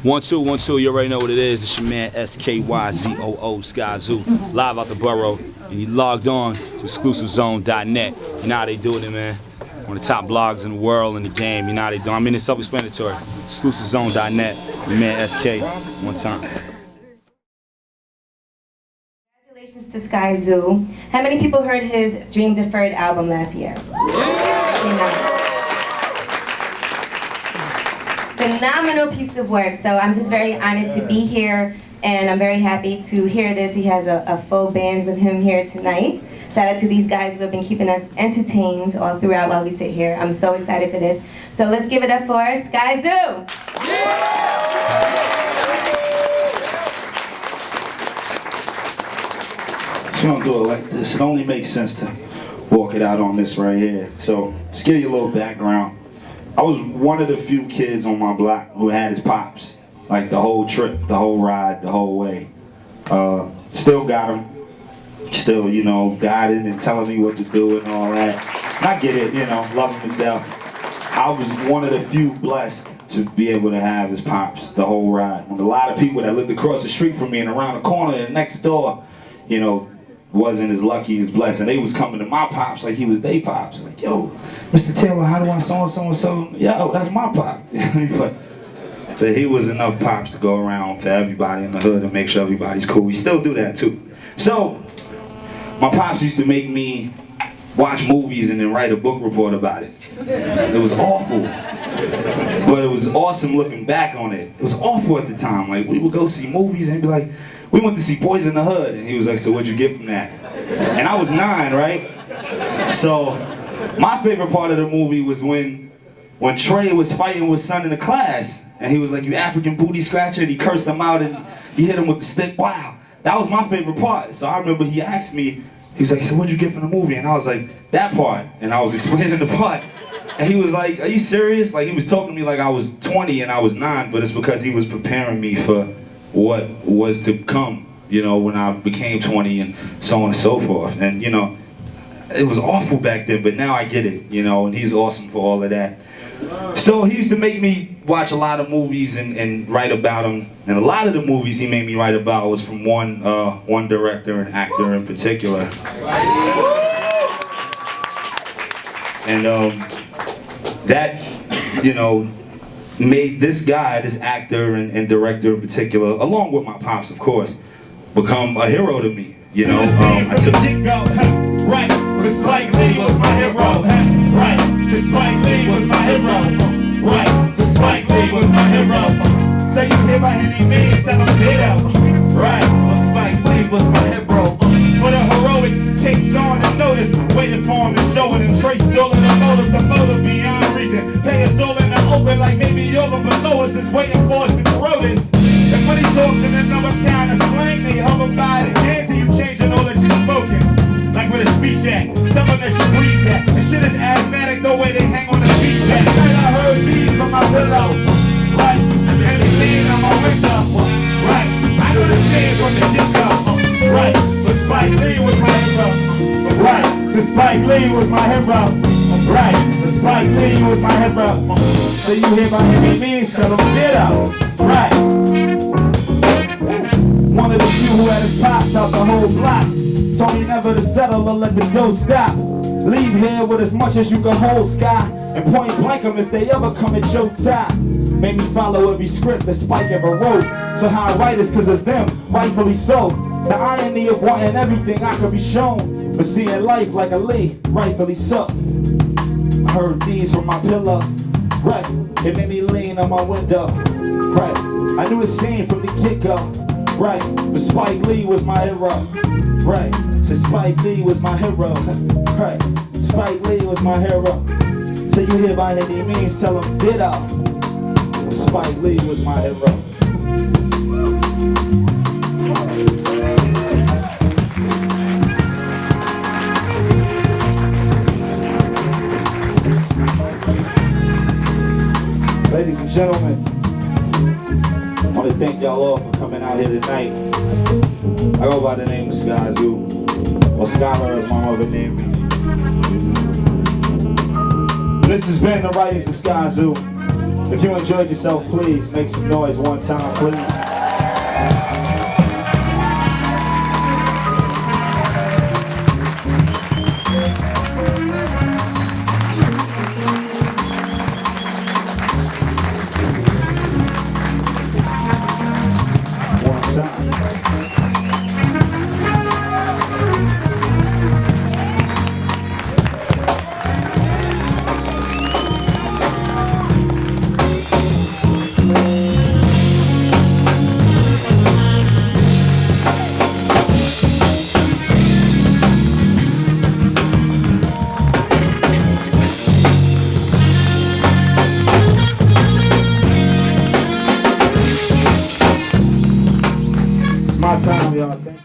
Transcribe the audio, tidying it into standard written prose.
1, 2, 1, 2, you already know what it is. It's your man Skyzoo, Skyzoo, live out the borough. And you logged on to exclusivezone.net. You know how they do it, man. One of the top blogs in the world, in the game. You know how they do it. I mean, it's self-explanatory. Exclusivezone.net. Your man SK, one time. Congratulations to Skyzoo. How many people heard his Dream Deferred album last year? Yeah. Phenomenal piece of work. So I'm just very honored to be here, and I'm very happy to hear this. He has a full band with him here tonight. Shout out to these guys who have been keeping us entertained all throughout while we sit here. I'm so excited for this. So let's give it up for Skyzoo. So I'm gonna do it like this. It only makes sense to walk it out on this right here. So just give you a little background. I was one of the few kids on my block who had his pops, like the whole trip, the whole ride, the whole way. Still got him, still, you know, guiding and telling me what to do and all that. And I get it, you know, love him to death. I was one of the few blessed to be able to have his pops the whole ride. When a lot of people that lived across the street from me and around the corner and next door, you know, wasn't as lucky as blessed, and they was coming to my pops like he was they pops. Like, yo, Mr. Taylor, how do I so-and-so? Yo, that's my pop. But so he was enough pops to go around for everybody in the hood and make sure everybody's cool. We still do that too. So my pops used to make me watch movies and then write a book report about it. It was awful, but it was awesome looking back on it. It was awful at the time. Like, we would go see movies and be like, we went to see Boys in the Hood, and he was like, so what'd you get from that? And I was 9, right? So my favorite part of the movie was when Trey was fighting with Son in the class, and he was like, you African booty scratcher, and he cursed him out and he hit him with the stick. Wow, that was my favorite part. So I remember he asked me, he was like, so what'd you get from the movie? And I was like, that part. And I was explaining the part. And he was like, are you serious? Like, he was talking to me like I was 20 and I was 9, but it's because he was preparing me for what was to come, you know, when I became 20 and so on and so forth. And, you know, it was awful back then, but now I get it, you know, and he's awesome for all of that. So he used to make me watch a lot of movies and write about them. And a lot of the movies he made me write about was from one director and actor in particular. And that, you know, made this guy, this actor and director in particular, along with my pops, of course, become a hero to me. You know, I took right, so Spike Lee was my hero. Right, so Spike Lee was my hero. Right, so Spike Lee was my hero. Say you hear by any means, tell him get out. Right, well Spike Lee was my hero. For the heroics, tapes on and notice, waiting for him to show it, and Trace stolen the motive beyond reason. Pay us all in the open like maybe over below us is waiting for us to throw this. And when he talks in another kind of slang, they hover by the dance and you changing all that you spoken. Like with a speech act, some of that you breathe that. The shit is asthmatic, the way they hang on the speech act. I heard these from my pillow. Right, and they lean on my window. Right, I know the shade from the get-go. Right, but Spike Lee was my hero. Right, so Spike Lee was my hero. Right, so Spike Lee was my hero. So you hear by any means, tell them get up. Right. One of the few who had his pops out the whole block. Told me never to settle or let the dough stop. Leave here with as much as you can hold, Sky, and point blank them if they ever come at your time. Made me follow every script that Spike ever wrote. So how I write is cause of them, rightfully so. The irony of wanting everything I could be shown, but seeing life like a Lee, rightfully so. I heard these from my pillow. Right, it made me lean on my window. Right, I knew the scene from the get-go. Right, but Spike Lee was my hero. Right, so Spike Lee was my hero. Right, Spike Lee was my hero. So you hear by any means, tell him ditto. Spike Lee was my hero. Ladies and gentlemen, I want to thank y'all all for coming out here tonight. I go by the name of Skyzoo, or Skylar as my mother named me. This has been the Writings of Skyzoo. If you enjoyed yourself, please make some noise one time, please. My time, y'all. Thank you.